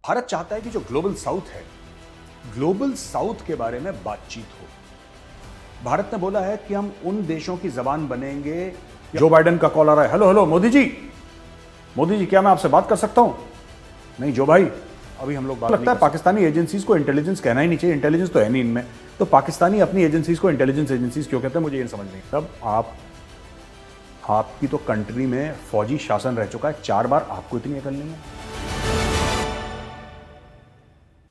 भारत चाहता है कि जो ग्लोबल साउथ है, ग्लोबल साउथ के बारे में बातचीत हो। भारत ने बोला है कि हम उन देशों की जबान बनेंगे। जो बाइडेन का कॉल आ रहा है। हेलो हेलो मोदी जी, क्या मैं आपसे बात कर सकता हूं? नहीं जो भाई, अभी हम लोग बात लगता है पाकिस्तानी एजेंसीज को इंटेलिजेंस कहना ही नहीं चाहिए, इंटेलिजेंस तो है नहीं इनमें, तो पाकिस्तानी अपनी एजेंसीज को इंटेलिजेंस एजेंसीज क्यों कहते हैं, मुझे ये समझ नहीं। तब आपकी तो कंट्री में फौजी शासन रह चुका है 4 बार, आपको इतनी अकल नहीं है।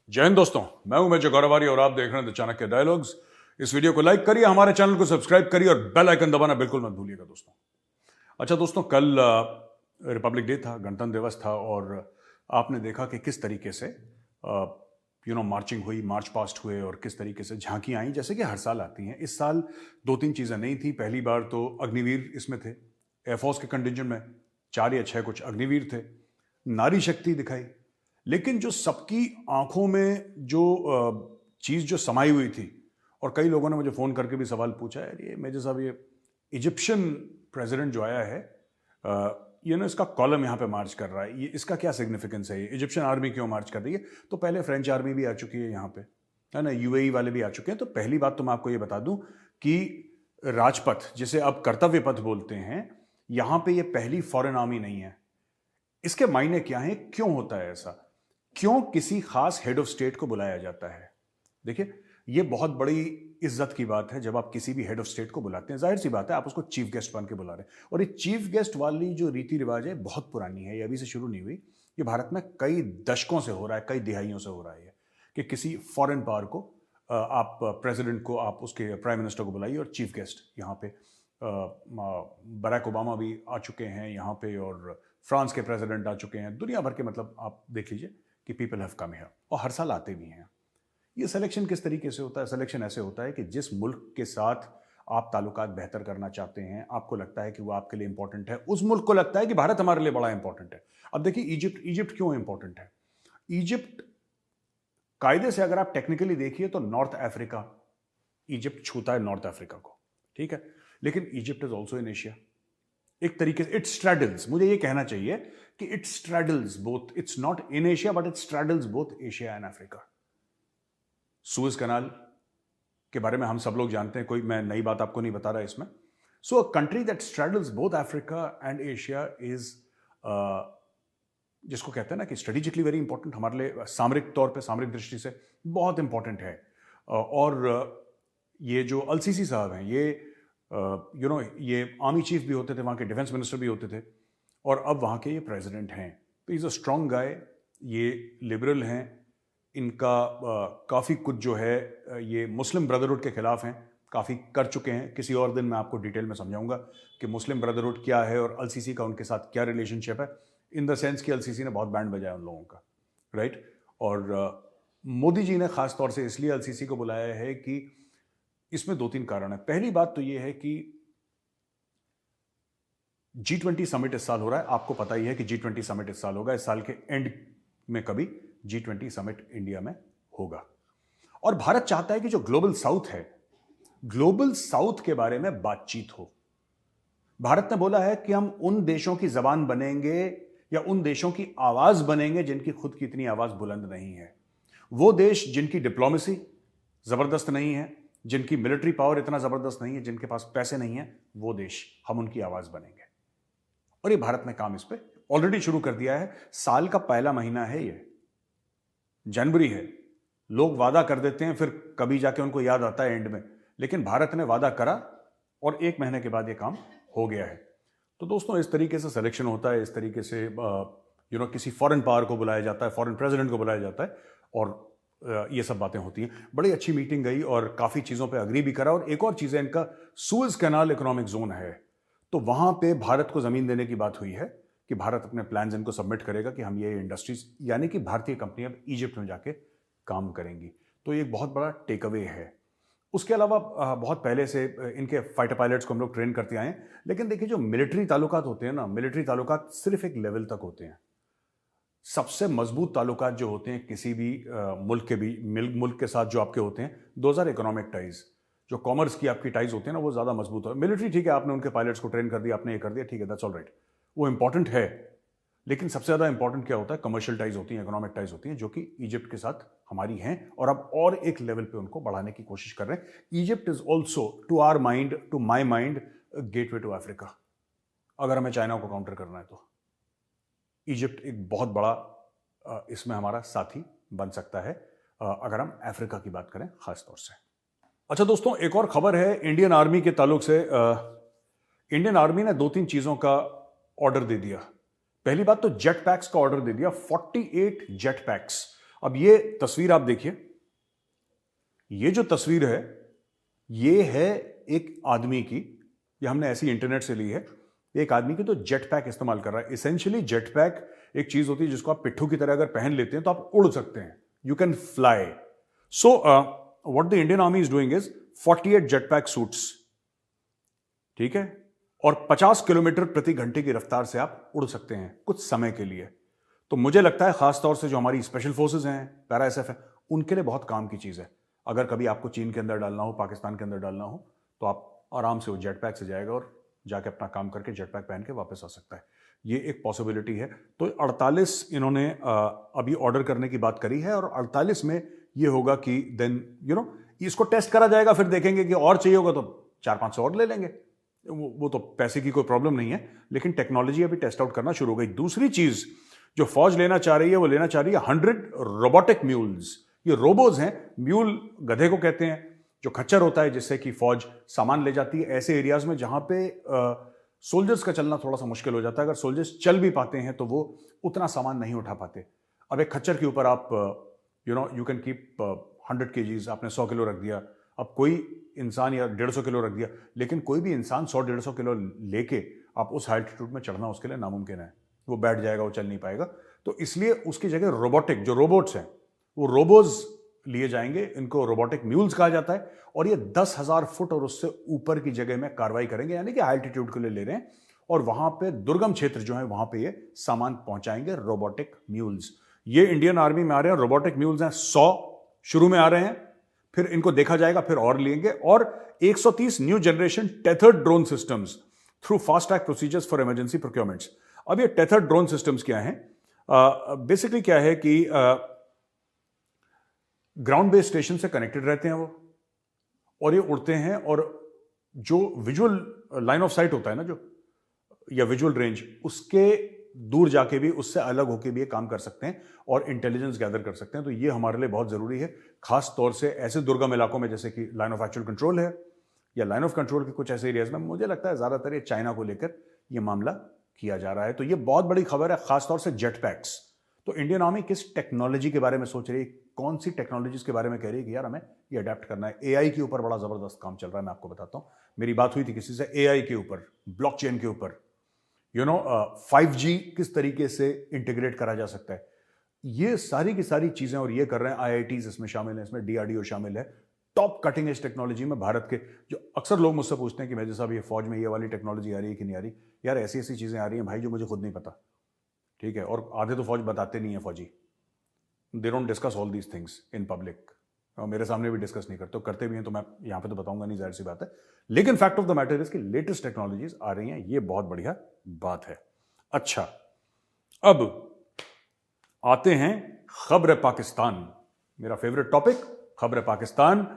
जय हिंद दोस्तों, मैं हूं मेजर गौरवारी और आप देख रहे हैं द चाणक्य डायलॉग्स। इस वीडियो को लाइक करिए, हमारे चैनल को सब्सक्राइब करिए और बेल आइकन दबाना बिल्कुल मत भूलिएगा दोस्तों। अच्छा दोस्तों, कल रिपब्लिक डे था, गणतंत्र दिवस था, और आपने देखा कि किस तरीके से मार्चिंग हुई, मार्च पास्ट हुए और किस तरीके से झांकियां आई, जैसे कि हर साल आती हैं। इस साल 2-3 चीजें नहीं थी। पहली बार तो अग्निवीर इसमें थे, एयरफोर्स के कंटिजेंट में 4 या 6 कुछ अग्निवीर थे, नारी शक्ति दिखाई। लेकिन जो सबकी आंखों में जो चीज जो समाई हुई थी, और कई लोगों ने मुझे फोन करके भी सवाल पूछा है, ये मेजर साहब, ये इजिप्शियन प्रेसिडेंट जो आया है, इसका कॉलम यहाँ पे मार्च कर रहा है, ये इसका क्या सिग्निफिकेंस है, ये इजिप्शियन आर्मी क्यों मार्च कर रही है? तो पहले फ्रेंच आर्मी भी आ चुकी है यहाँ पे, है ना, यूएई वाले भी आ चुके हैं। तो पहली बात तो मैं आपको ये बता दूं कि राजपथ, जिसे अब कर्तव्य पथ बोलते हैं, यहाँ पे ये पहली फॉरेन आर्मी नहीं है। इसके मायने क्या है, क्यों होता है ऐसा, क्यों किसी खास हेड ऑफ स्टेट को बुलाया जाता है? देखिए, ये बहुत बड़ी इज्जत की बात है जब आप किसी भी हेड ऑफ स्टेट को बुलाते हैं। जाहिर सी बात है, आप उसको चीफ गेस्ट बन के बुला रहे हैं, और ये चीफ गेस्ट वाली जो रीति रिवाज है बहुत पुरानी है, ये अभी से शुरू नहीं हुई। ये भारत में कई दशकों से हो रहा है, कई दिहाइयों से हो रहा है कि किसी फॉरेन पावर को आप प्रेसिडेंट को, आप उसके प्राइम मिनिस्टर को बुलाइए और चीफ गेस्ट। यहाँ पे बराक ओबामा भी आ चुके हैं यहाँ पे, और फ्रांस के प्रेसिडेंट आ चुके हैं, दुनिया भर के, मतलब आप देख लीजिए कि पीपल हैव कम हियर, और हर साल आते भी हैं। ये सिलेक्शन किस तरीके से होता है? सिलेक्शन ऐसे होता है कि जिस मुल्क के साथ आप ताल्लुकात बेहतर करना चाहते हैं, आपको लगता है कि वो आपके लिए इंपॉर्टेंट है, उस मुल्क को लगता है कि भारत हमारे लिए बड़ा इंपॉर्टेंट है। अब देखिए, इजिप्ट क्यों इंपॉर्टेंट है? इजिप्ट कायदे से अगर आप टेक्निकली देखिए तो नॉर्थ अफ्रीका, इजिप्ट छूता है नॉर्थ अफ्रीका को, ठीक है, लेकिन Egypt is also in Asia. एक तरीके से इट स्ट्रैडल्स, मुझे ये कहना चाहिए कि it straddles both, it's not in Asia but it straddles both Asia and Africa. Suez canal के बारे में हम सब लोग जानते हैं, कोई मैं नई बात आपको नहीं बता रहा इसमें। So a country that straddles both Africa and Asia is, जिसको कहते हैं ना कि स्ट्रेटेजिकली वेरी इंपॉर्टेंट, हमारे लिए सामरिक तौर पे, सामरिक दृष्टि से बहुत इंपॉर्टेंट है। और ये जो अलसीसी साहब हैं, ये ये आर्मी चीफ भी होते थे, वहाँ के डिफेंस मिनिस्टर भी होते थे, और अब वहाँ के ये प्रेसिडेंट हैं। तो इज अ स्ट्रॉन्ग गाय, ये लिबरल हैं, इनका काफ़ी कुछ जो है ये मुस्लिम ब्रदरहुड के खिलाफ हैं, काफ़ी कर चुके हैं। किसी और दिन मैं आपको डिटेल में समझाऊंगा कि मुस्लिम ब्रदरहुड क्या है और अलसीसी का उनके साथ क्या रिलेशनशिप है, इन द सेंस कि अलसीसी ने बहुत बैंड बजाया उन लोगों का, राइट। और मोदी जी ने खास तौर से इसलिए अलसीसी को बुलाया है कि इसमें 2-3 कारण है। पहली बात तो यह है कि G20 समिट इस साल हो रहा है, आपको पता ही है कि G20 समिट इस साल होगा, इस साल के एंड में कभी G20 समिट इंडिया में होगा। और भारत चाहता है कि जो ग्लोबल साउथ है, ग्लोबल साउथ के बारे में बातचीत हो। भारत ने बोला है कि हम उन देशों की जबान बनेंगे या उन देशों की आवाज बनेंगे जिनकी खुद की इतनी आवाज बुलंद नहीं है। वो देश जिनकी डिप्लोमेसी जबरदस्त नहीं है, जिनकी मिलिट्री पावर इतना जबरदस्त नहीं है, जिनके पास पैसे नहीं है, वो देश, हम उनकी आवाज बनेंगे। और ये भारत ने काम इस पे ऑलरेडी शुरू कर दिया है। साल का पहला महीना है, ये जनवरी है। लोग वादा कर देते हैं, फिर कभी जाके उनको याद आता है एंड में, लेकिन भारत ने वादा करा और 1 महीने के बाद ये काम हो गया है। तो दोस्तों, इस तरीके से सिलेक्शन होता है, इस तरीके से किसी फॉरेन पावर को बुलाया जाता है, फॉरेन प्रेसिडेंट को बुलाया जाता है, और ये सब बातें होती हैं। बड़ी अच्छी मीटिंग गई और काफ़ी चीज़ों पे अग्री भी करा। और एक और चीज़ है, इनका सुएज कैनाल इकोनॉमिक जोन है, तो वहाँ पे भारत को ज़मीन देने की बात हुई है कि भारत अपने प्लान्स इनको सबमिट करेगा कि हम ये इंडस्ट्रीज, यानी कि भारतीय कंपनियां अब इजिप्ट में जाके काम करेंगी। तो ये एक बहुत बड़ा टेक अवे है। उसके अलावा बहुत पहले से इनके फाइटर पायलट्स को हम लोग ट्रेन करते आए हैं। लेकिन देखिए, जो मिलिट्री ताल्लुकात होते हैं ना, मिलिट्री ताल्लुकात सिर्फ एक लेवल तक होते हैं। सबसे मजबूत ताल्लुकात जो होते हैं किसी भी मुल्क के साथ जो आपके होते हैं, दोज आर इकोनॉमिक टाइज। जो कॉमर्स की आपकी टाइज होती है ना, वो ज़्यादा मजबूत है। मिलिट्री ठीक है, आपने उनके पायलट्स को ट्रेन कर दिया, आपने ये कर दिया, ठीक है, दैट्स ऑल राइट, वो इंपॉर्टेंट है। लेकिन सबसे ज़्यादा इंपॉर्टेंट क्या होता है, कमर्शियल टाइज होती हैं, इकोनॉमिक टाइज होती हैं, जो कि इजिप्ट के साथ हमारी हैं और अब और एक लेवल पे उनको बढ़ाने की कोशिश कर रहे हैं। Egypt is also to our mind, to my mind, gateway to Africa. अगर हमें चाइना को काउंटर करना है तो इजिप्ट एक बहुत बड़ा इसमें हमारा साथी बन सकता है, अगर हम अफ्रीका की बात करें खास तौर से। अच्छा दोस्तों, एक और खबर है इंडियन आर्मी के ताल्लुक से। इंडियन आर्मी ने 2-3 चीजों का ऑर्डर दे दिया। पहली बात तो जेट पैक्स का ऑर्डर दे दिया, 48 जेट पैक्स। अब ये तस्वीर आप देखिए, ये जो तस्वीर है ये है एक आदमी की, ये हमने ऐसी इंटरनेट से ली है, एक आदमी की तो जेट पैक इस्तेमाल कर रहा है। इसेंशियली जेट पैक एक चीज होती है जिसको आप पिट्ठू की तरह अगर पहन लेते हैं तो आप उड़ सकते हैं, you can fly. So what the Indian army is doing is 48 jet pack suits, ठीक है, और 50 किलोमीटर प्रति घंटे की रफ्तार से आप उड़ सकते हैं कुछ समय के लिए। तो मुझे लगता है खासतौर से जो हमारी स्पेशल फोर्सेज हैं, पैरा एसएफ है, उनके लिए बहुत काम की चीज है। अगर कभी आपको चीन के अंदर डालना हो, पाकिस्तान के अंदर डालना हो, तो आप आराम से वो जेट पैक से जाएगा और जाके अपना काम करके जेट पैक पहन के वापस आ सकता है। ये एक पॉसिबिलिटी है। तो 48 इन्होंने अभी ऑर्डर करने की बात करी है और 48 में ये होगा कि देन इसको टेस्ट करा जाएगा, फिर देखेंगे कि और चाहिए होगा तो 400-500 और ले लेंगे। वो तो पैसे की कोई प्रॉब्लम नहीं है, लेकिन टेक्नोलॉजी अभी टेस्ट आउट करना शुरू हो गई। दूसरी चीज जो फौज लेना चाह रही है, वो लेना चाह रही है 100 रोबोटिक म्यूल्स। ये रोबोज हैं, म्यूल गधे को कहते हैं, जो खच्चर होता है जिससे कि फौज सामान ले जाती है ऐसे एरियाज में जहां पे सोल्जर्स का चलना थोड़ा सा मुश्किल हो जाता है। अगर सोल्जर्स चल भी पाते हैं तो वो उतना सामान नहीं उठा पाते। अब एक खच्चर के ऊपर आप यू कैन कीप 100 kgs, आपने 100 किलो रख दिया। अब कोई इंसान या 150 किलो रख दिया, लेकिन कोई भी इंसान 100-150 किलो लेके आप उस एल्टीट्यूड में चढ़ना उसके लिए नामुमकिन है। वो बैठ जाएगा, वो चल नहीं पाएगा। तो इसलिए उसकी जगह रोबोटिक जो रोबोट्स हैं, वो रोबोज लिए जाएंगे, इनको रोबोटिक म्यूल्स कहा जाता है, और ये 10,000 फुट और उससे ऊपर की जगह में कार्रवाई करेंगे, यानी कि एल्टीट्यूड के लिए ले रहे हैं, और वहां पे दुर्गम क्षेत्र जो है वहां पे ये सामान पहुंचाएंगे, रोबोटिक म्यूल्स। ये इंडियन आर्मी में आ रहे हैं, रोबोटिक म्यूल्स हैं 100 शुरू में आ रहे हैं, फिर इनको देखा जाएगा, फिर और लेंगे, और 130 new generation tethered drone systems through fast track procedures for emergency procurements. अब ये टेथर्ड ड्रोन सिस्टम्स क्या हैं? बेसिकली क्या है कि ग्राउंड बेस्ड स्टेशन से कनेक्टेड रहते हैं वो, और ये उड़ते हैं, और जो विजुअल लाइन ऑफ साइट होता है ना, जो या विजुअल रेंज, उसके दूर जाके भी, उससे अलग होके भी ये काम कर सकते हैं और इंटेलिजेंस गैदर कर सकते हैं। तो ये हमारे लिए बहुत जरूरी है, खास तौर से ऐसे दुर्गम इलाकों में जैसे कि लाइन ऑफ एक्चुअल कंट्रोल है, या लाइन ऑफ कंट्रोल के कुछ ऐसे एरियाज में। मुझे लगता है ज्यादातर ये चाइना को लेकर ये मामला किया जा रहा है। तो ये बहुत बड़ी खबर है, खासतौर से जेट पैक्स। तो इंडियन आर्मी किस टेक्नोलॉजी के बारे में सोच रही है, कौन सी टेक्नोलॉजीज के बारे में कह रही है कि यार हमें ये अडेप्ट करना है। एआई के ऊपर बड़ा जबरदस्त काम चल रहा है, मैं आपको बताता हूं। मेरी बात हुई थी किसी से एआई के ऊपर, ब्लॉकचेन के ऊपर, 5G किस तरीके से इंटीग्रेट करा जा सकता है, ये सारी की सारी चीजें, और ये कर रहे हैं आईआईटीज इसमें शामिल है, इसमें डीआरडीओ शामिल है। टॉप कटिंग एज टेक्नोलॉजी में भारत के, जो अक्सर लोग मुझसे पूछते हैं कि मेजर साहब ये फौज में ये वाली टेक्नोलॉजी आ रही है कि नहीं आ रही, यार ऐसी ऐसी चीजें आ रही हैं भाई जो मुझे खुद नहीं पता, ठीक है, और आधे तो फौज बताते नहीं है फौजी, they don't discuss all these things in public, और मेरे सामने भी डिस्कस नहीं करते, करते भी हैं तो मैं यहां पे तो बताऊंगा नहीं, जाहिर सी बात है। लेकिन fact of the matter is कि लेटेस्ट टेक्नोलॉजीज आ रही हैं, ये बहुत बढ़िया बात है। अच्छा, अब आते हैं खबर पाकिस्तान, मेरा फेवरेट टॉपिक, खबर पाकिस्तान।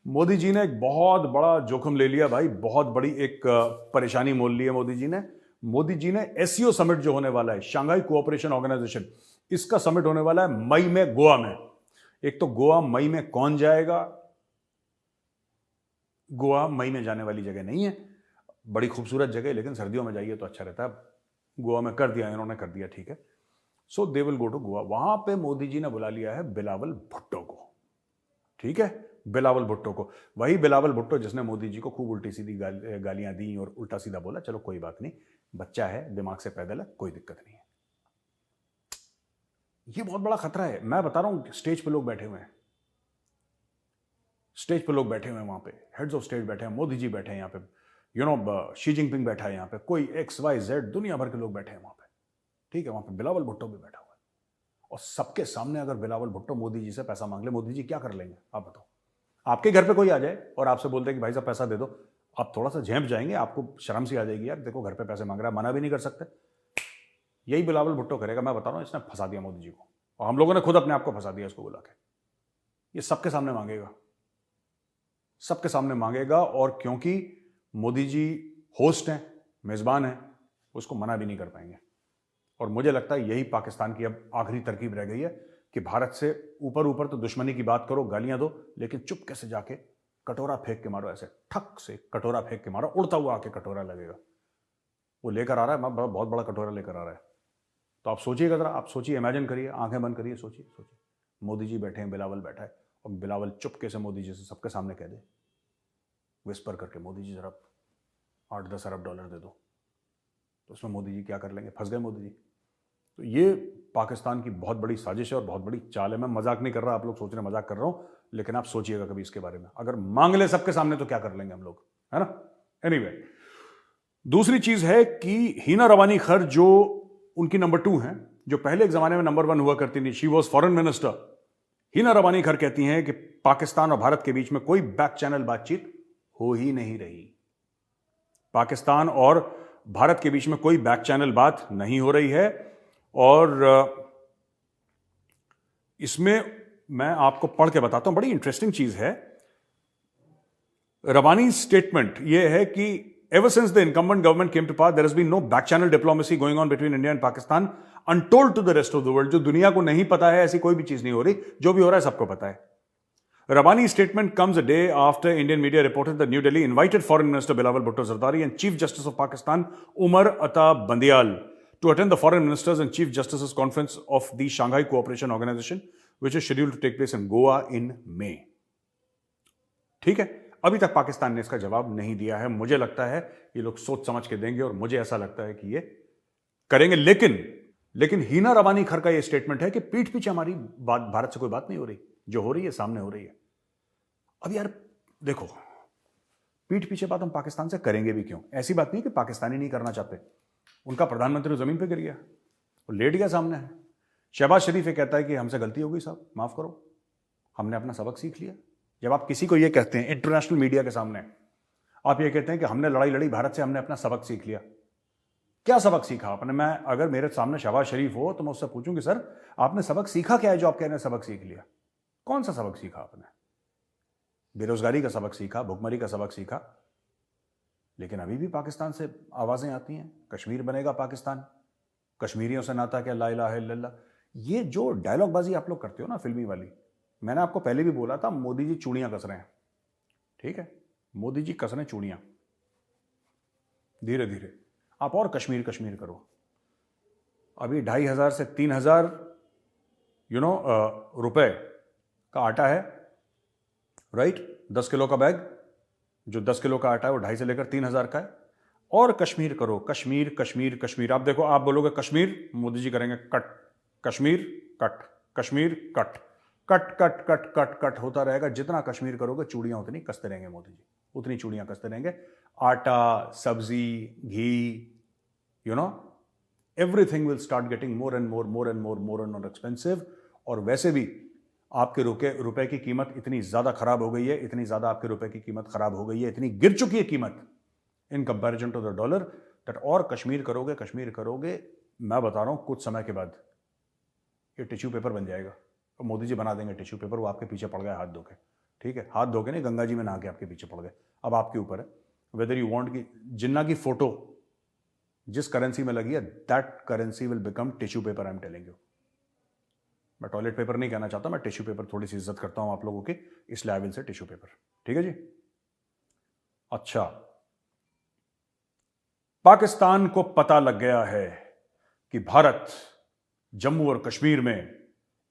मोदी जी ने एक बहुत बड़ा जोखिम ले लिया भाई, बहुत बड़ी एक परेशानी मोल ली है मोदी जी ने। मोदी जी ने एससीओ समिट जो होने वाला है, शांघाई कोऑपरेशन ऑर्गेनाइजेशन, इसका समिट होने वाला है मई में गोवा में। एक तो गोवा मई में कौन जाएगा, गोवा मई में जाने वाली जगह नहीं है, बड़ी खूबसूरत जगह है, लेकिन सर्दियों में जाइए तो अच्छा रहता है। गोवा में कर दिया इन्होंने, कर दिया, ठीक है, so they will go to Goa. वहां पे मोदी जी ने बुला लिया है बिलावल भुट्टो को, ठीक है, बिलावल भुट्टो को, वही बिलावल भुट्टो जिसने मोदी जी को खूब उल्टी सीधी गालियां दी और उल्टा सीधा बोला। चलो कोई बात नहीं, बच्चा है, दिमाग से पैदल है, कोई दिक्कत नहीं है। ये बहुत बड़ा खतरा है, मैं बता रहा हूं। स्टेज पे लोग बैठे हुए हैं, स्टेज पे लोग बैठे हुए हैं, वहां पे हेड्स ऑफ स्टेट बैठे हैं, मोदी जी बैठे हैं यहाँ पे, शी जिनपिंग बैठा है यहाँ पे, कोई XYZ दुनिया भर के लोग बैठे हैं वहां पे, ठीक है, वहां पे बिलावल भुट्टो भी बैठा हुआ है। और सबके सामने अगर बिलावल भुट्टो मोदी जी से पैसा मांग ले, मोदी जी क्या कर लेंगे आप बताओ? आपके घर पे कोई आ जाए और आपसे बोलते हैं कि भाई साहब पैसा दे दो, आप थोड़ा सा झेंप जाएंगे, आपको शर्म सी आ जाएगी, यार देखो घर पे पैसे मांग रहा है, मना भी नहीं कर सकते। यही बिलावल भुट्टो करेगा। मैं बता रहा हूं, इसने फंसा दिया मोदी जी को, और हम लोगों ने खुद अपने आप को फंसा दिया इसको बुला के। ये सबके सामने मांगेगा, सबके सामने मांगेगा, और क्योंकि मोदी जी होस्ट हैं, मेजबान हैं, उसको मना भी नहीं कर पाएंगे। और मुझे लगता है यही पाकिस्तान की अब आखिरी तरकीब रह गई है कि भारत से ऊपर ऊपर तो दुश्मनी की बात करो, गालियां दो, लेकिन चुपके से जाके कटोरा फेंक के मारो, ऐसे ठक से कटोरा फेंक के मारो, उड़ता हुआ आके कटोरा लगेगा। वो लेकर आ रहा है, बहुत बड़ा कटोरा लेकर आ रहा है। तो आप सोचिएगा जरा, आप सोचिए, इमेजिन करिए, आंखें बंद करिए, सोचिए सोचिए, मोदी जी बैठे हैं, बिलावल बैठा है, और बिलावल चुपके से मोदी जी से सबके सामने कह दे, विस्पर करके, मोदी जी जरा $8-10 अरब दे दो। तो उसमें मोदी जी क्या कर लेंगे? फंस गए मोदी जी। तो ये पाकिस्तान की बहुत बड़ी साजिश है और बहुत बड़ी चाल है। मैं मजाक नहीं कर रहा, आप लोग सोच रहे हैं मजाक कर रहा हूं, लेकिन आप सोचिएगा कभी इसके बारे में। अगर मांग ले सबके सामने तो क्या कर लेंगे हम लोग, है ना? एनीवे, दूसरी चीज है कि हिना रवानी खर, जो उनकी नंबर 2 हैं, जो पहले एक जमाने में नंबर 1 हुआ करती थी, she was foreign minister. Hina Rabbani Khar कहती हैं कि पाकिस्तान और भारत के बीच में कोई बैक चैनल बातचीत हो ही नहीं रही। पाकिस्तान और भारत के बीच में कोई बैक चैनल बात नहीं हो रही है। और इसमें मैं आपको पढ़ के बताता हूं, बड़ी इंटरेस्टिंग चीज है। रवानी स्टेटमेंट यह है कि ever since the incumbent government came to power, there has been no back channel diplomacy going on between India and Pakistan, untold to the rest of the world. जो दुनिया को नहीं पता है ऐसी कोई भी चीज नहीं हो रही, जो भी हो रहा है सबको पता है। Ravani's statement comes a day after Indian media reported that New Delhi invited Foreign Minister Bilawal Bhutto Zardari and Chief Justice of Pakistan Umar Ata Bandial to attend the Foreign Ministers and Chief Justices Conference of the Shanghai Cooperation Organization, which is scheduled to take place in Goa in May. ठीक है, अभी तक पाकिस्तान ने इसका जवाब नहीं दिया है। मुझे लगता है ये लोग सोच समझ के देंगे, और मुझे ऐसा लगता है कि ये करेंगे। लेकिन हिना रवानी खर का ये स्टेटमेंट है कि पीठ पीछे हमारी बात, भारत से कोई बात नहीं हो रही, जो हो रही है सामने हो रही है। अब यार देखो, पीठ पीछे बात हम पाकिस्तान से करेंगे भी क्यों? ऐसी बात नहीं कि पाकिस्तानी नहीं करना चाहते, उनका प्रधानमंत्री जमीन पे गिर गया, वो लेट गया सामने है। शहबाज शरीफ ये कहता है कि हमसे गलती हो गई साहब, माफ करो, हमने अपना सबक सीख लिया। जब आप किसी को ये कहते हैं इंटरनेशनल मीडिया के सामने, आप ये कहते हैं कि हमने लड़ाई लड़ी भारत से, हमने अपना सबक सीख लिया, क्या सबक सीखा आपने? मैं अगर मेरे सामने शहबाज शरीफ हो तो मैं उससे पूछूंगी, सर आपने सबक सीखा क्या है जो आप कह रहे हैं सबक सीख लिया? कौन सा सबक सीखा आपने? बेरोजगारी का सबक सीखा, भुखमरी का सबक सीखा? लेकिन अभी भी पाकिस्तान से आवाजें आती हैं, कश्मीर बनेगा पाकिस्तान, कश्मीरियों से नाता क्या, ला इलाहा इल्लल्लाह। ये जो डायलॉग बाजी आप लोग करते हो ना, फिल्मी वाली, मैंने आपको पहले भी बोला था, मोदी जी चूड़ियां कस रहे हैं। ठीक है, मोदी जी कस रहे हैं चूड़ियां, धीरे धीरे। आप और कश्मीर कश्मीर करो। अभी 2500 से 3000 रुपए का आटा है, राइट? 10 किलो का बैग, जो 10 किलो का आटा है वो 2.5 से लेकर 3000 का है। और कश्मीर करो, कश्मीर कश्मीर कश्मीर। आप देखो, आप बोलोगे कश्मीर, मोदी जी करेंगे cut, Kashmir cut, Kashmir cut, cut cut cut cut cut होता रहेगा। जितना कश्मीर करोगे चूड़ियां उतनी कसते रहेंगे मोदी जी, उतनी चूड़ियां कसते रहेंगे। आटा, सब्जी, घी, everything will start getting more and more expensive. और वैसे भी आपके रुपए की कीमत इतनी ज्यादा खराब हो गई है, इतनी ज्यादा आपके रुपए की कीमत खराब हो गई है, इतनी गिर चुकी है कीमत in comparison to the dollar, that और कश्मीर करोगे, मैं बता रहा हूं कुछ समय के बाद ये टिश्यू पेपर बन जाएगा। और मोदी जी बना देंगे टिश्यू पेपर, वो आपके पीछे पड़ गए हाथ धो के। ठीक है, हाथ धो के नहीं, गंगा जी में नहा के आपके पीछे पड़ गए। अब आपके ऊपर है वेदर यू वांट की जिन्ना की फोटो जिस करेंसी में लगी है, that currency will become tissue paper. I am telling you. मैं टॉयलेट पेपर नहीं कहना चाहता, मैं टिश्यू पेपर, थोड़ी सी इज्जत करता हूं आप लोगों की, इसलिए I will say tissue paper. ठीक है जी। अच्छा, पाकिस्तान को पता लग गया है कि भारत जम्मू और कश्मीर में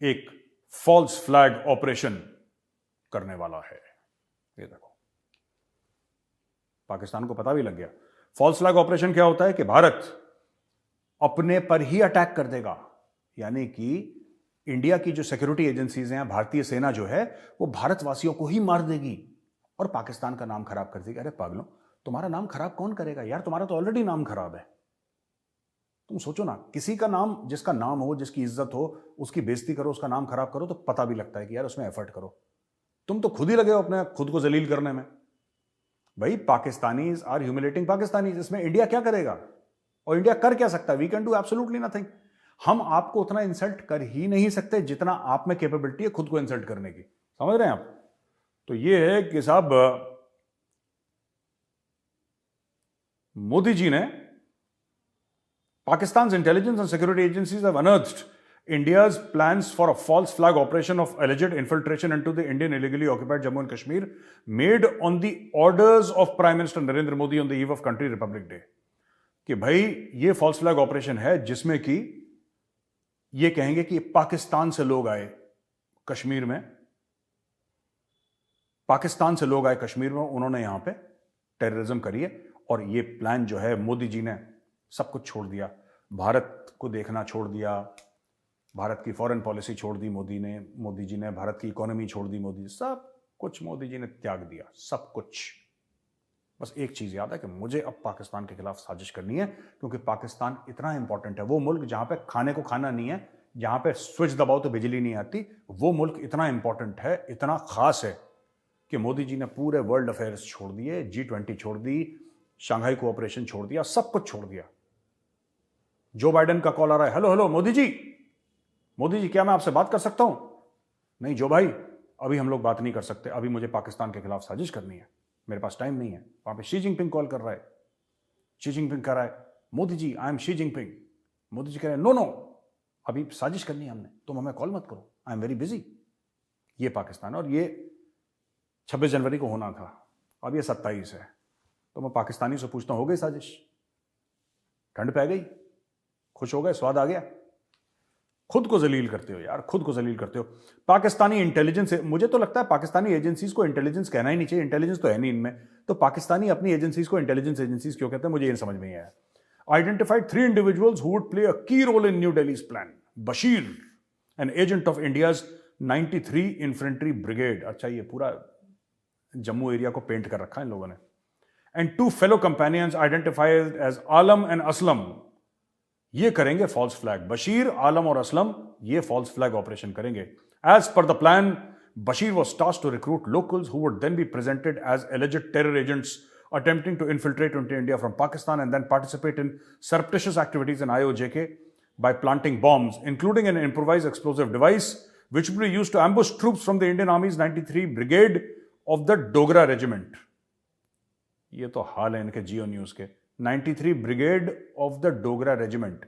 एक फॉल्स फ्लैग ऑपरेशन करने वाला है। ये देखो, पाकिस्तान को पता भी लग गया। फॉल्स फ्लैग ऑपरेशन क्या होता है कि भारत अपने पर ही अटैक कर देगा, यानी कि इंडिया की जो सिक्योरिटी एजेंसीज हैं, भारतीय सेना जो है, वो भारतवासियों को ही मार देगी और पाकिस्तान का नाम खराब कर देगी। अरे पागलों, तुम्हारा नाम खराब कौन करेगा यार? तुम्हारा तो ऑलरेडी नाम खराब है। तुम सोचो ना, किसी का नाम, जिसका नाम हो, जिसकी इज्जत हो, उसकी बेइज्जती करो, उसका नाम खराब करो, तो पता भी लगता है कि यार उसमें एफर्ट करो। तुम तो खुद ही लगे हो अपने खुद को जलील करने में। भाई, पाकिस्तानीज आर ह्यूमिलेटिंग पाकिस्तानीज, इसमें इंडिया क्या करेगा? और इंडिया कर क्या सकता है? We can do absolutely nothing. हम आपको उतना इंसल्ट कर ही नहीं सकते जितना आप में कैपेबिलिटी है खुद को इंसल्ट करने की। समझ रहे हैं आप? तो ये है कि साहब मोदी जी ने Pakistan's intelligence and security agencies have unearthed India's plans for a false flag operation of alleged infiltration into the Indian illegally occupied Jammu and Kashmir made on the orders of Prime Minister Narendra Modi on the eve of country Republic Day. कि भाई ये false flag operation है जिसमें कि ये कहेंगे कि पाकिस्तान से लोग आए कश्मीर में, पाकिस्तान से लोग आए कश्मीर में, उन्होंने यहां पे टेररिज्म करी है। और ये प्लान जो है मोदी जी ने सब कुछ छोड़ दिया, भारत को देखना छोड़ दिया, भारत की फॉरेन पॉलिसी छोड़ दी मोदी जी ने, भारत की इकोनॉमी छोड़ दी मोदी, सब कुछ मोदी जी ने त्याग दिया, सब कुछ। बस एक चीज याद है कि मुझे अब पाकिस्तान के खिलाफ साजिश करनी है, क्योंकि पाकिस्तान इतना इंपॉर्टेंट है, वो मुल्क जहां पे खाने को खाना नहीं है, जहां पे स्विच दबाओ तो बिजली नहीं आती, वो मुल्क इतना इंपॉर्टेंट है, इतना खास है कि मोदी जी ने पूरे वर्ल्ड अफेयर्स छोड़ दिए, G20 छोड़ दी, शंघाई कोऑपरेशन छोड़ दिया, सब कुछ छोड़ दिया। जो बाइडेन का कॉल आ रहा है, हेलो हेलो मोदी जी क्या मैं आपसे बात कर सकता हूं? नहीं जो भाई, अभी हम लोग बात नहीं कर सकते, अभी मुझे पाकिस्तान के खिलाफ साजिश करनी है, मेरे पास टाइम नहीं है। वहां पे शी जिनपिंग कॉल कर रहा है, शी जिनपिंग कह रहा है Modi ji I am Xi Jinping. Modi ji कह रहे हैं नो अभी साजिश करनी है हमने, तुम हमें कॉल मत करो, आई एम वेरी बिजी। ये पाकिस्तान है, और ये 26 जनवरी को होना था, अब ये 27 है। तो मैं पाकिस्तानी से पूछता हूं, हो गई साजिश? ठंड पै गई? खुश हो गए? स्वाद आ गया? खुद को जलील करते हो यार, खुद को जलील करते हो। पाकिस्तानी इंटेलिजेंस, मुझे तो लगता है पाकिस्तानी एजेंसीज को इंटेलिजेंस कहना ही नहीं चाहिए, इंटेलिजेंस तो है नहीं इनमें, तो पाकिस्तानी अपनी एजेंसीज को इंटेलिजेंस एजेंसीज क्यों कहते हैं, मुझे ये समझ में नहीं आया। Identified 3 individuals who would play a key role in new Delhi's plan. Bashir, an agent of India's 93 infantry brigade. अच्छा, ये पूरा जम्मू एरिया को पेंट कर रखा है इन लोगों ने। And 2 fellow companions identified as Alam and Aslam, ये करेंगे फॉल्स फ्लैग। बशीर, आलम और असलम ये फॉल्स फ्लैग ऑपरेशन करेंगे। As per the plan, Bashir was tasked to recruit locals who would then be presented as alleged terror agents attempting to infiltrate into India from Pakistan and then participate in surreptitious activities in IOJK by planting bombs, including an improvised explosive device which would be used to ambush troops from the Indian Army's 93 Brigade of the Dogra Regiment. ये तो हाल है इनके जियो news के। 93 brigade of the Dogra regiment,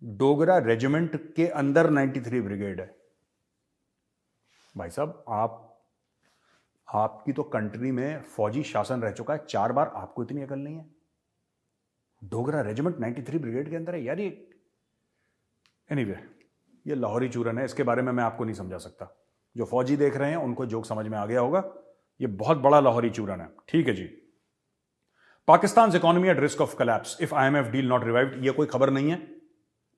Dogra regiment के अंदर 93 brigade है। भाई साहब, आपकी तो कंट्री में फौजी शासन रह चुका है 4 बार, आपको इतनी अकल नहीं है? डोगरा रेजिमेंट 93 ब्रिगेड के अंदर है यार। ये एनीवे, ये लाहौरी चूरन है, इसके बारे में मैं आपको नहीं समझा सकता। जो फौजी देख रहे हैं उनको जोक समझ में आ गया होगा, ये बहुत बड़ा लाहौरी चूरन है। ठीक है जी। Pakistan economy at risk of collapse if IMF deal not revived, ये कोई खबर नहीं है।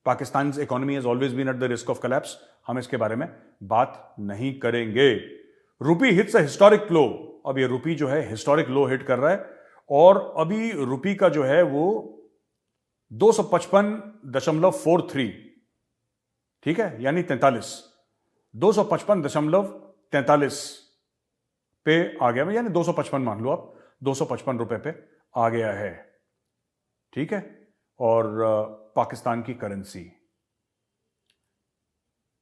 Pakistan economy has always been at the risk of collapse, हम इसके बारे में बात नहीं करेंगे। रुपी हिट्स अ हिस्टोरिक लो, अब ये रुपी जो है हिस्टोरिक लो हिट कर रहा है, और अभी रुपी का जो है वो 255.43, ठीक है, यानी 43, 255.43 पे आ गया, यानी 255 मान लो आप, 255 रुपए पे आ गया है, ठीक है। और पाकिस्तान की करेंसी,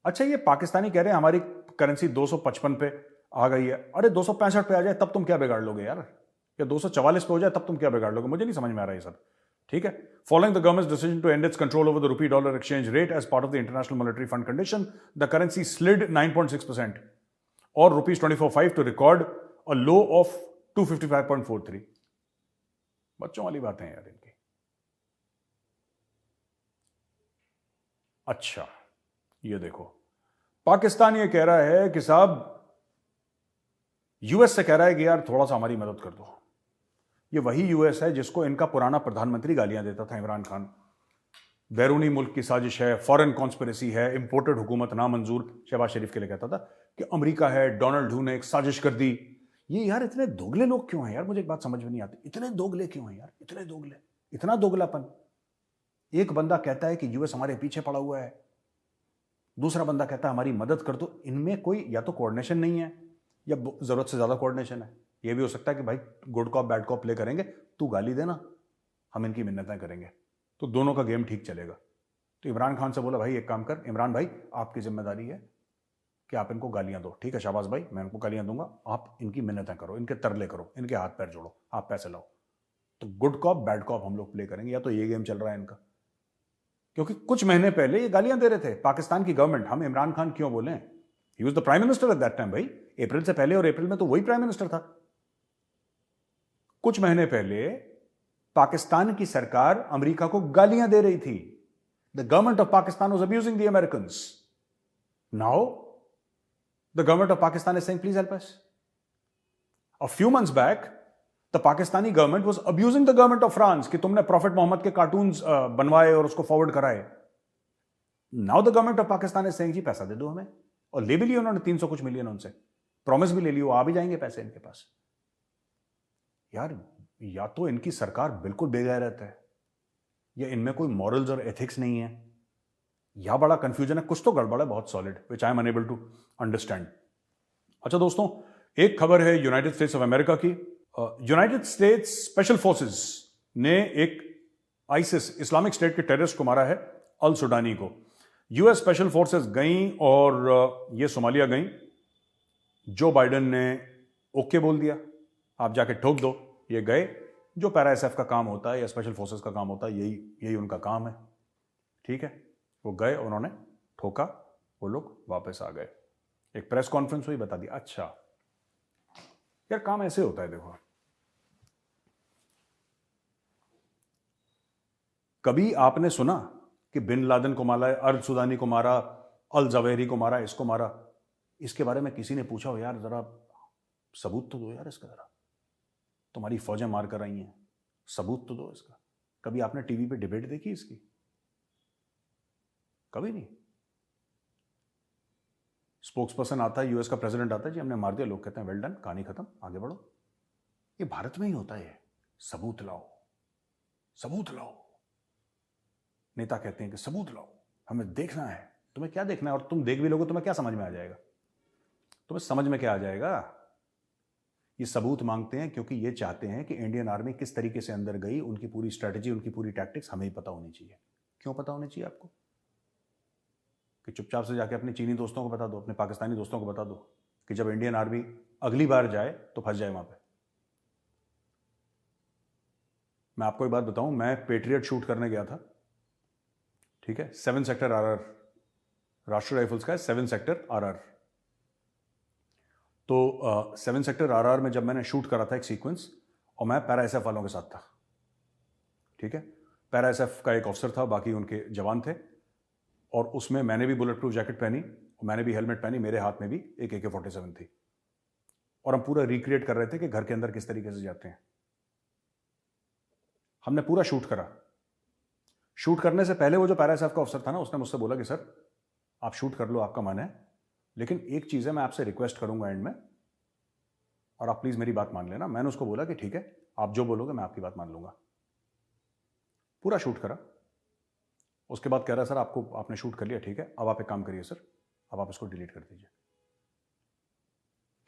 अच्छा ये पाकिस्तानी कह रहे हैं हमारी करेंसी 255 पे आ गई है। अरे 265 पे आ जाए तब तुम क्या बिगाड़ लोगे यार, या 244 पे हो जाए तब तुम क्या बिगाड़ लोगे, मुझे नहीं समझ में आ रहा है सब, ठीक है। Following the government's decision to end its control over the rupee dollar exchange rate as part of the International Monetary Fund condition, the currency slid 9.6% और ₹24.5 to record a low of 255.43। बच्चों वाली बातें हैं यार इनकी। अच्छा, ये देखो, पाकिस्तान ये कह रहा है कि साहब यूएस से कह रहा है कि यार थोड़ा सा हमारी मदद कर दो। ये वही यूएस है जिसको इनका पुराना प्रधानमंत्री गालियां देता था, इमरान खान। बैरूनी मुल्क की साजिश है, फॉरेन कॉन्स्पिरेसी है, इंपोर्टेड हुकूमत नामंजूर, शहबाज शरीफ के लिए कहता था कि अमेरिका है, डोनाल्ड हू ने एक साजिश कर दी। ये यार इतने दोगले लोग क्यों हैं यार, मुझे एक बात समझ में नहीं आती, इतने दोगले क्यों हैं यार, इतने दोगले, इतना दोगलापन। एक बंदा कहता है कि यूएस हमारे पीछे पड़ा हुआ है, दूसरा बंदा कहता है हमारी मदद कर दो। इनमें कोई या तो कोऑर्डिनेशन नहीं है या जरूरत से ज्यादा कोऑर्डिनेशन है। यह भी हो सकता है कि भाई good cop bad cop play करेंगे, तू गाली देना, हम इनकी मिन्नतें करेंगे, तो दोनों का गेम ठीक चलेगा। तो इमरान खान से बोला, भाई एक काम कर इमरान भाई, आपकी जिम्मेदारी है कि आप इनको गालियां दो। ठीक है शाबाश भाई, मैं इनको गालियां दूंगा, आप इनकी मिन्नतें करो, इनके तरले करो, इनके हाथ पैर जोड़ो, आप पैसे लाओ। तो गुड कॉप बैड कॉप हम लोग प्ले करेंगे, या तो ये गेम चल रहा है इनका। क्योंकि कुछ महीने पहले ये गालियां दे रहे थे पाकिस्तान की गवर्नमेंट। हम इमरान खान क्यों बोले, he was the prime minister at that time भाई, अप्रैल से पहले, और अप्रैल में तो वही प्राइम मिनिस्टर था। कुछ महीने पहले पाकिस्तान की सरकार अमेरिका को गालियां दे रही थी। The government of Pakistan was abusing the Americans. Now the government of Pakistan is saying please help us. A few months back the Pakistani government was abusing the government of France कि तुमने प्रॉफिट मोहम्मद के कार्टून्स बनवाए और उसको फॉरवर्ड कराए। Now the government of Pakistan is saying जी पैसा दे दो हमें, और ले भी लिया उन्होंने 300 कुछ मिलियन उनसे, प्रॉमिस भी ले लियो, आ भी जाएंगे पैसे इनके पास। यार या तो इनकी सरकार बिल्कुल बेगैरत है, या इनमें कोई मॉरल्स और एथिक्स नहीं है, या बड़ा कंफ्यूजन है, कुछ तो गड़बड़ है बहुत solid, which I am unable to understand. अच्छा दोस्तों, एक खबर है यूनाइटेड स्टेट्स ऑफ अमेरिका की। यूनाइटेड स्टेट्स स्पेशल फोर्सेस ने एक आइसिस इस्लामिक स्टेट के टेररिस्ट को मारा है, अल सुडानी को। यूएस स्पेशल फोर्सेस गई और ये सोमालिया गई। जो बाइडेन ने ओके बोल दिया, आप जाके ठोक दो। ये गए, जो पैरा एसएफ का काम होता है या स्पेशल फोर्सेस का काम होता है, यही उनका काम है। ठीक है, वो गए, उन्होंने ठोका, वो लोग वापस आ गए। एक प्रेस कॉन्फ्रेंस हुई, बता दिया। अच्छा यार, काम ऐसे होता है। देखो, कभी आपने सुना कि बिन लादेन को मारा, अल सुदानी को मारा, अल जवेरी को मारा, इसको मारा, इसके बारे में किसी ने पूछा हो यार जरा सबूत तो दो यार इसका, जरा तुम्हारी फौजें मार कर आई हैं, सबूत तो दो इसका। कभी आपने टीवी पे डिबेट देखी इसकी? कभी नहीं। स्पोक्स पर्सन आता है, यूएस का प्रेसिडेंट आता है, जी हमने मार दिया, लोग कहते हैं वेल डन, कहानी खत्म, आगे बढ़ो। ये भारत में ही होता है, सबूत लाओ, सबूत लाओ। नेता कहते हैं कि सबूत लाओ, हमें देखना है। तुम्हें क्या देखना है? और तुम देख भी लोगे, तुम्हें क्या समझ में आ जाएगा? तुम्हें समझ में क्या आ जाएगा? ये सबूत मांगते हैं क्योंकि ये चाहते हैं कि इंडियन आर्मी किस तरीके से अंदर गई, उनकी पूरी स्ट्रैटेजी, उनकी पूरी टैक्टिक्स हमें ही पता होनी चाहिए। क्यों पता होनी चाहिए आपको? कि चुपचाप से जाके अपने चीनी दोस्तों को बता दो, अपने पाकिस्तानी दोस्तों को बता दो कि जब इंडियन आर्मी अगली बार जाए तो फंस जाए वहां पे। मैं आपको एक बात बताऊं, मैं पेट्रियट शूट करने गया था। ठीक है, 7 सेक्टर आरआर, राष्ट्रीय राइफल्स का है 7 सेक्टर आरआर। तो 7 सेक्टर आरआर में जब मैंने शूट करा था एक सीक्वेंस, और मैं पैरा एसएफ वालों के साथ था। ठीक है, पैरा एसएफ का एक ऑफिसर था, बाकी उनके जवान थे, और उसमें मैंने भी बुलेट प्रूफ जैकेट पहनी, मैंने भी हेलमेट पहनी, मेरे हाथ में भी एक AK-47 थी, और हम पूरा रिक्रिएट कर रहे थे कि घर के अंदर किस तरीके से जाते हैं। हमने पूरा शूट करा। शूट करने से पहले वो जो पैरा एसएफ का ऑफिसर था ना, उसने मुझसे बोला कि सर आप शूट कर लो, आपका मन है, लेकिन एक चीज है, मैं आपसे रिक्वेस्ट करूंगा एंड में, और आप प्लीज मेरी बात मान लेना। मैंने उसको बोला कि ठीक है, आप जो बोलोगे मैं आपकी बात मान लूंगा। पूरा शूट करा। उसके बाद कह रहा है सर आपने शूट कर लिया, ठीक है, अब आप एक काम करिए सर, अब आप इसको डिलीट कर दीजिए।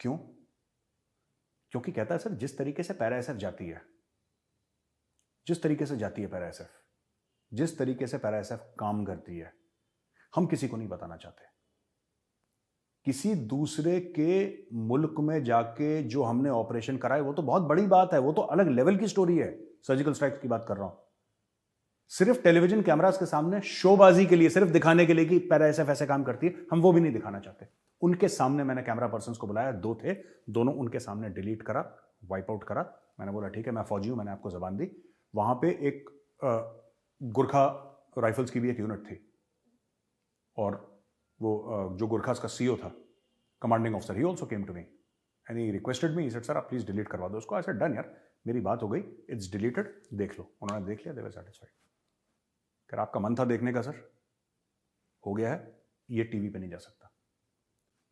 क्यों? क्योंकि कहता है सर जिस तरीके से पैरा एसएफ जाती है, जिस तरीके से जाती है पैरा एसएफ, जिस तरीके से पैरा एसएफ काम करती है, हम किसी को नहीं बताना चाहते। किसी दूसरे के मुल्क में जाके जो हमने ऑपरेशन कराए वो तो बहुत बड़ी बात है, वो तो अलग लेवल की स्टोरी है। सर्जिकल स्ट्राइक की बात कर रहा हूं। सिर्फ टेलीविजन कैमरास के सामने शोबाजी के लिए, सिर्फ दिखाने के लिए कि पैरा एसएफ ऐसे काम करती है, हम वो भी नहीं दिखाना चाहते। उनके सामने मैंने कैमरा पर्सन को बुलाया, 2 थे, दोनों उनके सामने डिलीट करा, वाइप आउट करा। मैंने बोला ठीक है, मैं फौजी हूं, मैंने आपको जबान दी। वहां पे एक गुरखा राइफल्स की भी एक यूनिट थी, और वो जो गुरखास का सीईओ था, commanding officer, he also came to me and he requested me, he said sir आप प्लीज डिलीट करवा दो उसको। आई सेड डन यार, मेरी बात हो गई, इट्स डिलीटेड, देख लो। उन्होंने देख लिया, दे वर सैटिस्फाइड। कर आपका मन था देखने का सर, हो गया है, ये टीवी पे नहीं जा सकता।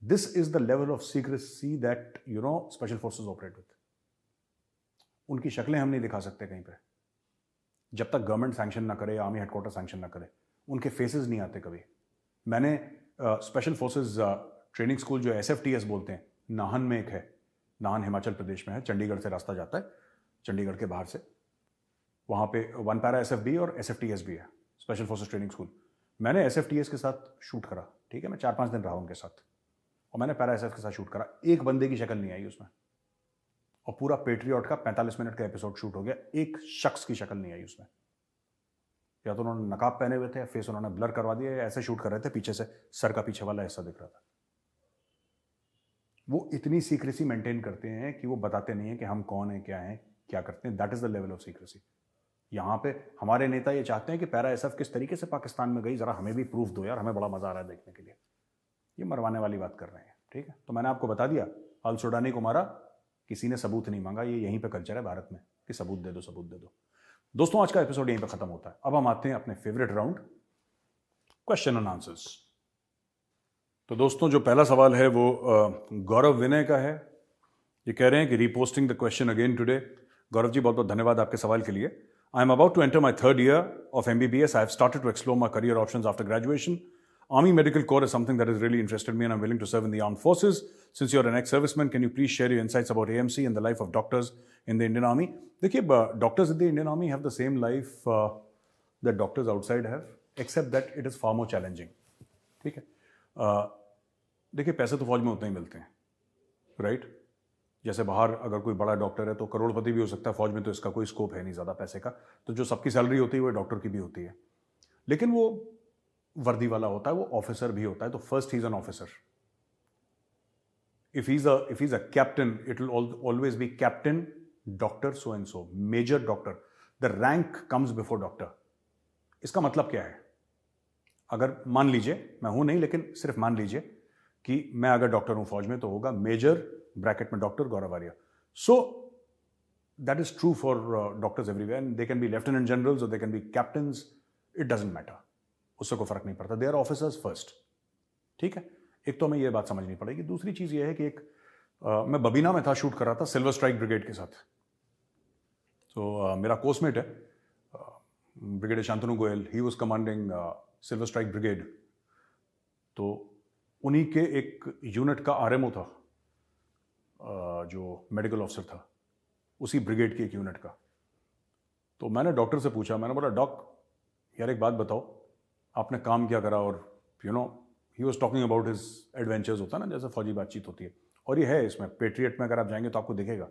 This is the level of secrecy that special forces operate with. उनकी शक्लें हम नहीं दिखा सकते कहीं पे, जब तक गवर्नमेंट सैंक्शन ना करे, आर्मी हेडक्वार्टर सैंक्शन ना करे। उनके फेसेस नहीं आते कभी। मैंने स्पेशल फोर्सेस ट्रेनिंग स्कूल जो SFTS बोलते हैं, नाहन में एक है, नाहन हिमाचल प्रदेश में है, चंडीगढ़ से रास्ता जाता है, चंडीगढ़ के बाहर से। वहाँ पे 1 पैरा SFB और SFTS भी है, स्पेशल फोर्सेस ट्रेनिंग स्कूल। मैंने SFTS के साथ शूट करा, ठीक है, मैं 4-5 दिन रहा उनके साथ, और मैंने पैरा SF के साथ शूट करा। एक बंदे की शक्ल नहीं आई उसमें, और पूरा पेट्रियट का 45 मिनट का एपिसोड शूट हो गया, एक शख्स की शक्ल नहीं आई उसमें। या तो उन्होंने नकाब पहने हुए थे, फेस उन्होंने ब्लर करवा दिया, या ऐसे शूट कर रहे थे पीछे से सर का पीछे वाला हिस्सा दिख रहा था। वो इतनी सीक्रेसी मेंटेन करते हैं कि वो बताते नहीं है कि हम कौन है, क्या है, क्या करते हैं। That is the level of secrecy. यहाँ पे हमारे नेता ये चाहते हैं कि पैरा SF किस तरीके से पाकिस्तान में गई, जरा हमें भी प्रूफ दो यार, हमें बड़ा मजा आ रहा है देखने के लिए। ये मरवाने वाली बात कर रहे हैं, ठीक है। तो मैंने आपको बता दिया, अल सुडानी को मारा, किसी ने सबूत नहीं मांगा। ये यहीं पे कल्चर है भारत में कि सबूत दे दो, सबूत दे दो। दोस्तों, आज का एपिसोड यहीं पे खत्म होता है। अब हम आते हैं अपने favourite round, question and answers. तो दोस्तों, जो पहला सवाल है वो गौरव विनय का है। ये कह रहे हैं कि reposting the question again today. Gaurav ji, बहुत बहुत धन्यवाद आपके सवाल के लिए। I am about to enter my 3rd year of MBBS. I have started to explore my career options after graduation. Army Medical Corps is something that has really interested me, and I'm willing to serve in the armed forces. Since you're an ex-serviceman, can you please share your insights about AMC and the life of doctors in the Indian Army? देखिए, doctors in the Indian Army have the same life that doctors outside have, except that it is far more challenging. ठीक है। देखिए, पैसे तो फौज में उतने ही मिलते हैं, राइट? जैसे बाहर अगर कोई बड़ा डॉक्टर है तो करोड़पति भी हो सकता है, फौज में तो इसका कोई स्कोप है नहीं ज़्यादा पैसे का। तो जो सबकी सैलरी होती है वो डॉक्टर की भी होती है, लेकिन वो वर्दी वाला होता है, वो ऑफिसर भी होता है। तो first he is an officer. If he is a captain, it will always be captain doctor so and so, major doctor. The rank comes before doctor. इसका मतलब क्या है? अगर मान लीजिए, मैं हूं नहीं लेकिन सिर्फ मान लीजिए कि मैं अगर डॉक्टर हूं फौज में, तो होगा मेजर ब्रैकेट में doctor Gaurav Arya. So that is true for doctors everywhere, and they can be lieutenant generals और they can be captains, it doesn't matter, उससे कोई फर्क नहीं पड़ता। दे आर ऑफिसर्स फर्स्ट, ठीक है। एक तो हमें यह बात समझनी पड़ेगी। दूसरी चीज यह है कि मैं बबीना में था, शूट कर रहा था सिल्वर स्ट्राइक ब्रिगेड के साथ। तो मेरा कोर्समेट है brigadier Shantanu Goyal, he was commanding silver strike brigade. तो उन्हीं के एक यूनिट का RMO था, जो मेडिकल ऑफिसर था, उसी ब्रिगेड की एक यूनिट का। तो मैंने डॉक्टर से पूछा, मैंने बोला, डॉक यार एक बात बताओ, आपने काम क्या करा? और he was talking about his adventures, होता है ना जैसे फौजी बातचीत होती है। और ये है इसमें, पेट्रियट में अगर आप जाएंगे तो आपको दिखेगा,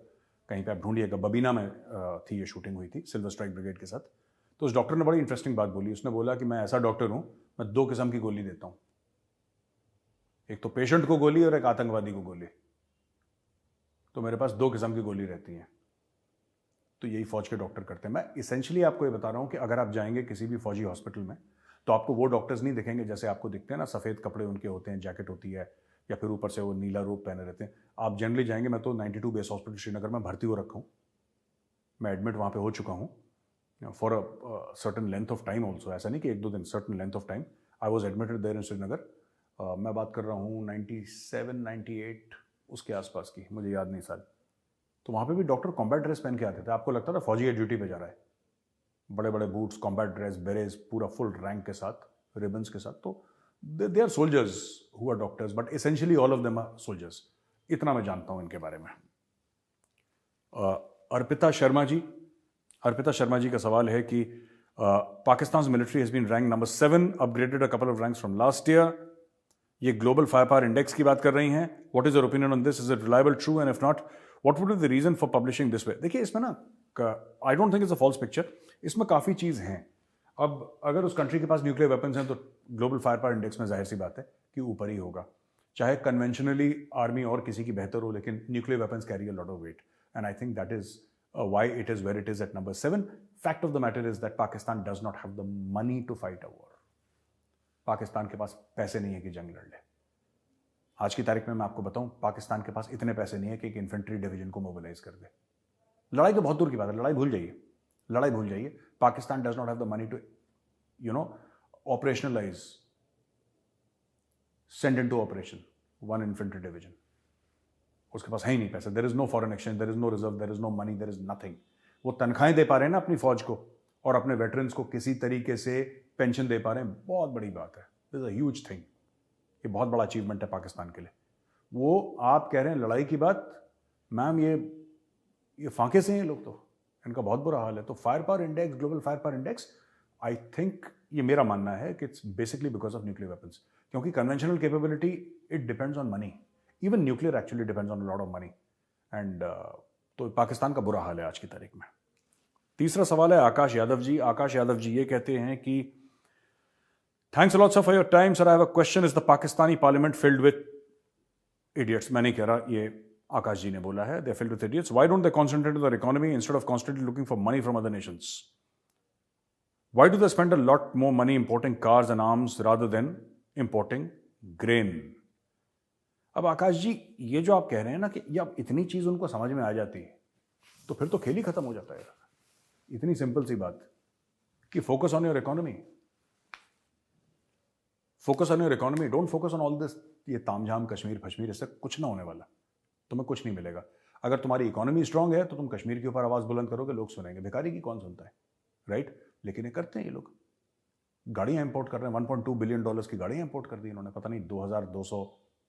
कहीं पे आप ढूंढिएगा। बबीना में थी ये शूटिंग हुई थी सिल्वर स्ट्राइक ब्रिगेड के साथ। तो उस डॉक्टर ने बड़ी इंटरेस्टिंग बात बोली। उसने बोला कि मैं ऐसा डॉक्टर हूं, मैं 2 किस्म की गोली देता हूं, एक तो पेशेंट को गोली और एक आतंकवादी को गोली। तो मेरे पास 2 किस्म की गोली रहती हैं। तो यही फौज के डॉक्टर करते हैं। मैं इसेंशियली आपको ये बता रहा हूं कि अगर आप जाएंगे किसी भी फौजी हॉस्पिटल में, तो आपको वो डॉक्टर्स नहीं दिखेंगे जैसे आपको दिखते हैं ना, सफ़ेद कपड़े उनके होते हैं, जैकेट होती है, या फिर ऊपर से वो नीला रूप पहने रहते हैं। आप जनरली जाएंगे, मैं तो 92 बेस हॉस्पिटल श्रीनगर में भर्ती हो रखा हूँ, मैं एडमिट वहाँ पे हो चुका हूँ for a certain length of time also. ऐसा नहीं कि 1-2 दिन, certain length of time I was admitted there in Srinagar. मैं बात कर रहा हूँ 97-98 उसके आसपास की, मुझे याद नहीं साल। तो वहाँ पे भी डॉक्टर कॉम्बैट ड्रेस पहन के आते थे। आपको लगता था फौजी है, ड्यूटी पे जा रहा है, बड़े बड़े बूट्स, कॉम्बैट ड्रेस, बेरेज, पूरा फुल रैंक के साथ, रिबन्स के साथ। तो they are soldiers who are doctors, but essentially all of them are soldiers. इतना मैं जानता हूँ इनके बारे में। अर्पिता शर्मा जी का सवाल है कि Pakistan military has been rank number 7, upgraded a couple of ranks from last year. ये ग्लोबल फायर पावर इंडेक्स की बात कर रही हैं। What is your opinion on this? Is it reliable, true, and if not what would be the reason for publishing this way? देखिए, इसमें ना I don't think it's a false picture. इसमें काफ़ी चीज़ हैं। अब अगर उस कंट्री के पास न्यूक्लियर वेपन्स हैं तो ग्लोबल फायर पावर इंडेक्स में जाहिर सी बात है कि ऊपर ही होगा, चाहे कन्वेंशनली आर्मी और किसी की बेहतर हो, लेकिन nuclear weapons carry a lot of weight, and I think that is why it is where it is at number 7. Fact of the matter is that Pakistan does not have the money to fight a war. Pakistan के पास पैसे नहीं है कि जंग लड़ ले। आज की तारीख में मैं आपको बताऊं, पाकिस्तान के पास इतने पैसे नहीं है कि एक इन्फेंट्री डिवीजन को मोबिलाइज कर दे। लड़ाई तो बहुत दूर की बात है, लड़ाई भूल जाइए। Pakistan does not have the money to operationalise, send into operation 1 infantry division. उसके पास है ही नहीं पैसे। There is no foreign exchange, there is no reserve, there is no money, there is nothing. वो तनख्वाहें दे पा रहे हैं ना अपनी फौज को, और अपने वेटरन्स को किसी तरीके से पेंशन दे पा रहे हैं, बहुत बड़ी बात है। This is a huge thing. ये बहुत बड़ा अचीवमेंट है पाकिस्तान के लिए। वो आप कह रहे हैं लड़ाई की बात, मैम ये फांके से हैं लोग तो, इनका बहुत बुरा हाल है। तो fire power index, global fire power index, I think ये मेरा मानना है कि it's basically because of nuclear weapons, क्योंकि conventional capability it depends on money, even nuclear actually depends on lot of money and तो पाकिस्तान का बुरा हाल है आज की तारीख में। तीसरा सवाल है आकाश यादव जी। आकाश यादव जी ये कहते हैं कि thanks a lot sir for your time sir, I have a question, is the Pakistani parliament field with idiots? मैं नहीं कह रहा, ये आकाश जी ने बोला है, they filled with idiots. Why don't they concentrate on their economy instead of constantly looking for money from other nations? Why do they spend a lot more money importing cars and arms rather than importing grain? अब आकाश जी ये जो आप कह रहे हैं ना कि जब इतनी चीज उनको समझ में आ जाती है तो फिर तो खेल ही खत्म हो जाता है। इतनी सिंपल सी बात कि focus on your economy, focus on your economy, don't focus on all this, ये तामझाम कश्मीर फश्मीर, इससे कुछ ना होने वाला, तुम्हें कुछ नहीं मिलेगा। अगर तुम्हारी इकोनॉमी स्ट्रांग है तो तुम कश्मीर के ऊपर आवाज बुलंद करोगे, लोग सुनेंगे। भिखारी की कौन सुनता है, राइट? लेकिन ये करते हैं ये लोग। गाड़ियां इंपोर्ट कर रहे हैं, $1.2 बिलियन की गाड़ियां इंपोर्ट कर दी इन्होंने, पता नहीं 2200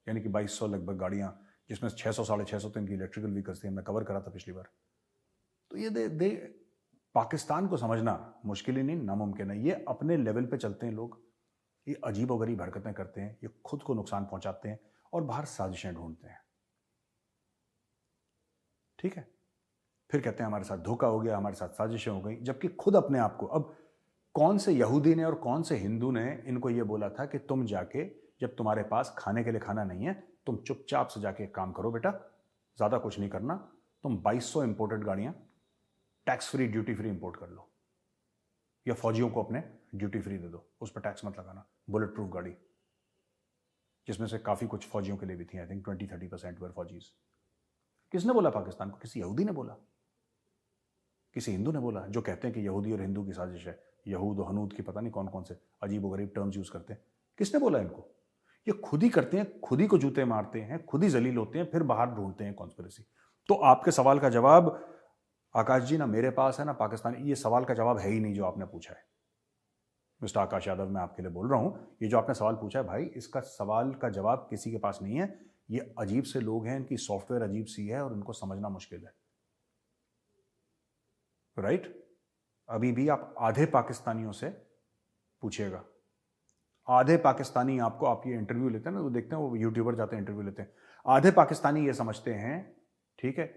यानी कि 2200 लगभग गाड़ियां, जिसमें 600 650 तो इनकी इलेक्ट्रिकल व्हीकल्स थी, हमने कवर करा था पिछली बार। तो ये दे पाकिस्तान को समझना मुश्किल ही नहीं, नामुमकिन है। ये अपने लेवल पे चलते हैं लोग, ये अजीबोगरीब हरकतें करते हैं, ये खुद को नुकसान पहुंचाते हैं और बाहर साजिशें ढूंढते हैं, ठीक है? फिर कहते हैं हमारे साथ धोखा हो गया, हमारे साथ साजिशें हो गई, जबकि खुद अपने आप को, अब कौन से यहूदी ने और कौन से हिंदू ने इनको ये बोला था कि तुम जाके, जब तुम्हारे पास खाने के लिए खाना नहीं है, तुम चुपचाप से जाके एक काम करो बेटा, ज्यादा कुछ नहीं करना, तुम 2200 इंपोर्टेड गाड़ियां tax free duty free import कर लो, या फौजियों को अपने ड्यूटी फ्री दे दो, उस पर टैक्स मत लगाना, बुलेट प्रूफ गाड़ी, जिसमें से काफी कुछ फौजियों के लिए भी थी, आई थिंक 20-30% वर फौजीज। किसने बोला पाकिस्तान को? किसी यहूदी ने बोला, किसी हिंदू ने बोला, जो कहते हैं कि यहूदी और हिंदू की साजिश है, यहूद और हनूद की पता नहीं कौन कौन से अजीब व गरीब टर्म्स यूज करते हैं। किसने बोला इनको? ये खुद ही करते हैं, खुद ही को जूते मारते हैं, खुद ही जलील होते हैं, फिर बाहर ढूंढते हैं कॉन्स्पिरेसी। तो आपके सवाल का जवाब आकाश जी ना मेरे पास है ना पाकिस्तानी, ये सवाल का जवाब है ही नहीं जो आपने पूछा है। मिस्टर आकाश यादव, मैं आपके लिए बोल रहा हूं, ये जो आपने सवाल पूछा है भाई, इसका सवाल का जवाब किसी के पास नहीं है। ये अजीब से लोग हैं, इनकी सॉफ्टवेयर अजीब सी है और इनको समझना मुश्किल है, राइट? अभी भी आप आधे पाकिस्तानियों से पूछिएगा, आधे पाकिस्तानी आपको, आप ये इंटरव्यू लेते हैं ना, वो देखते हैं, वो यूट्यूबर जाते हैं इंटरव्यू लेते हैं, आधे पाकिस्तानी ये समझते हैं, ठीक है,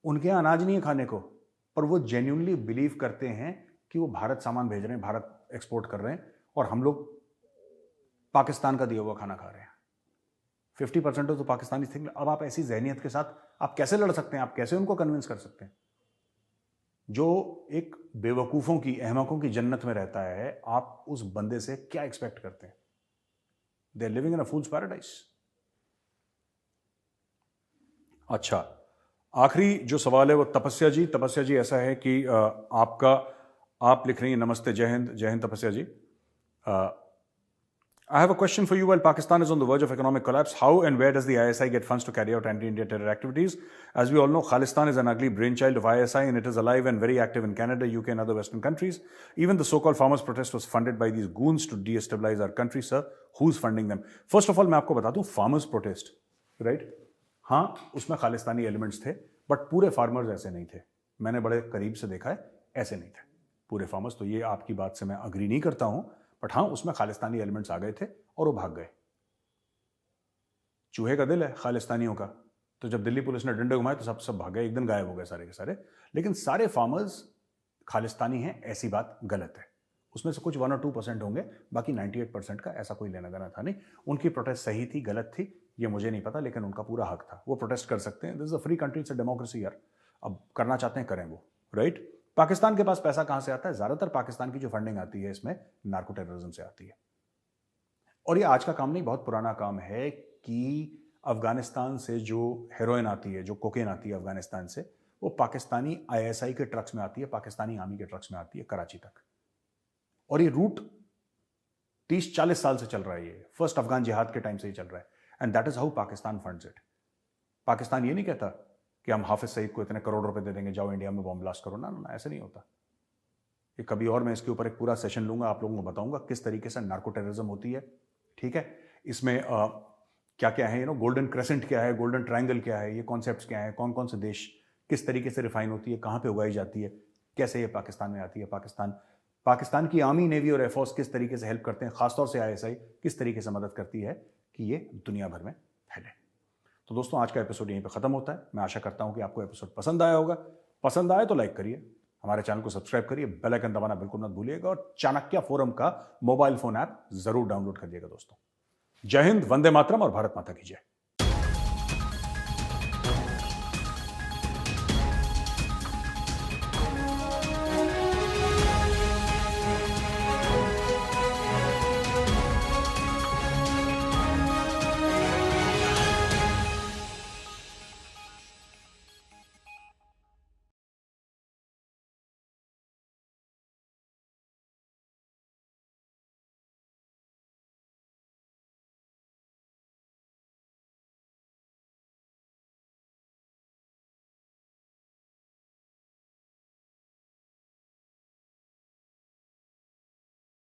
उनके यहाँ अनाज नहीं है खाने को, पर वो जेन्युइनली बिलीव करते हैं कि वो भारत सामान भेज रहे हैं, भारत एक्सपोर्ट कर रहे हैं, और हम लोग पाकिस्तान का दिया हुआ खाना खा रहे हैं। 50% तो पाकिस्तानी थिंक। अब आप ऐसी जहनियत के साथ आप कैसे लड़ सकते हैं? आप कैसे उनको कन्विंस कर सकते हैं? जो एक बेवकूफों की, अहमकों की जन्नत में रहता है, आप उस बंदे से क्या एक्सपेक्ट करते हैं? They are living in a fool's paradise. अच्छा, आखिरी जो सवाल है वो तपस्या जी। तपस्या जी, ऐसा है कि आप लिख रही हैं, नमस्ते, जय हिंद। जय हिंद तपस्या जी। I have a question for you. While Pakistan is on the verge of economic collapse, how and where does the ISI get funds to carry out anti-India terror activities? As we all know, Khalistan is an ugly brainchild of ISI, and it is alive and very active in Canada, UK, and other Western countries. Even the so-called farmers' protest was funded by these goons to destabilize our country. Sir, who's funding them? First of all, मैं आपको बता दूं, farmers' protest, right? हाँ, उसमें Khalistani elements थे, but पूरे farmers ऐसे नहीं थे। मैंने बड़े करीब से देखा है, ऐसे नहीं थे पूरे फार्मर्स। तो ये आपकी बात से मैं अग्री नहीं करता हूं, बट हाँ, उसमें खालिस्तानी एलिमेंट्स आ गए थे और वो भाग गए। चूहे का दिल है खालिस्तानियों का, तो जब दिल्ली पुलिस ने डंडे घुमाए तो सब भाग गए, एक दिन गायब हो गए सारे के सारे। लेकिन सारे फार्मर्स खालिस्तानी हैं, ऐसी बात गलत है। उसमें से कुछ 1 और 2% होंगे, बाकी 98% का ऐसा कोई लेना देना था नहीं। उनकी प्रोटेस्ट सही थी, गलत थी, ये मुझे नहीं पता, लेकिन उनका पूरा हक था, वो प्रोटेस्ट कर सकते हैं। This is a free country, it's a democracy यार। अब करना चाहते हैं करें वो, राइट? पाकिस्तान के पास पैसा कहां से आता है? ज्यादातर पाकिस्तान की जो फंडिंग आती है इसमें नार्को टेररिज्म से आती है। और ये आज का काम नहीं, बहुत पुराना काम है कि अफगानिस्तान से जो हेरोइन आती है, जो कोकेन आती है अफगानिस्तान से, वो पाकिस्तानी ISI के ट्रक्स में आती है, पाकिस्तानी आर्मी के ट्रक्स में आती है कराची तक। और ये रूट 30-40 साल से चल रहा है, ये फर्स्ट अफगान जिहाद के टाइम से ही चल रहा है। And that is how Pakistan funds it. Pakistan ये नहीं कहता कि हम हाफिज सईद को इतने करोड़ रुपए दे देंगे, जाओ इंडिया में बॉम्ब ब्लास्ट करो। ना ना, ऐसे नहीं होता। ये कभी और मैं इसके ऊपर एक पूरा सेशन लूंगा, आप लोगों को बताऊंगा किस तरीके से नार्को टेररिज्म होती है, ठीक है? इसमें क्या क्या है, गोल्डन क्रेसेंट क्या है, गोल्डन ट्रायंगल क्या है, ये कॉन्सेप्ट्स क्या है, कौन कौन से देश किस तरीके से रिफाइन होती है, कहाँ पे उगाई जाती है, कैसे ये पाकिस्तान में आती है, पाकिस्तान की आर्मी, नेवी और एयरफोर्स किस तरीके से हेल्प करते हैं, खासतौर से आईएसआई किस तरीके से मदद करती है कि ये दुनिया भर में फैले। तो दोस्तों आज का एपिसोड यहीं पे खत्म होता है। मैं आशा करता हूं कि आपको एपिसोड पसंद आया होगा। पसंद आए तो लाइक करिए, हमारे चैनल को सब्सक्राइब करिए, बेल आइकन दबाना बिल्कुल मत भूलिएगा और चाणक्य फोरम का मोबाइल फोन ऐप जरूर डाउनलोड करिएगा दोस्तों। जय हिंद, वंदे मातरम और भारत माता की जय।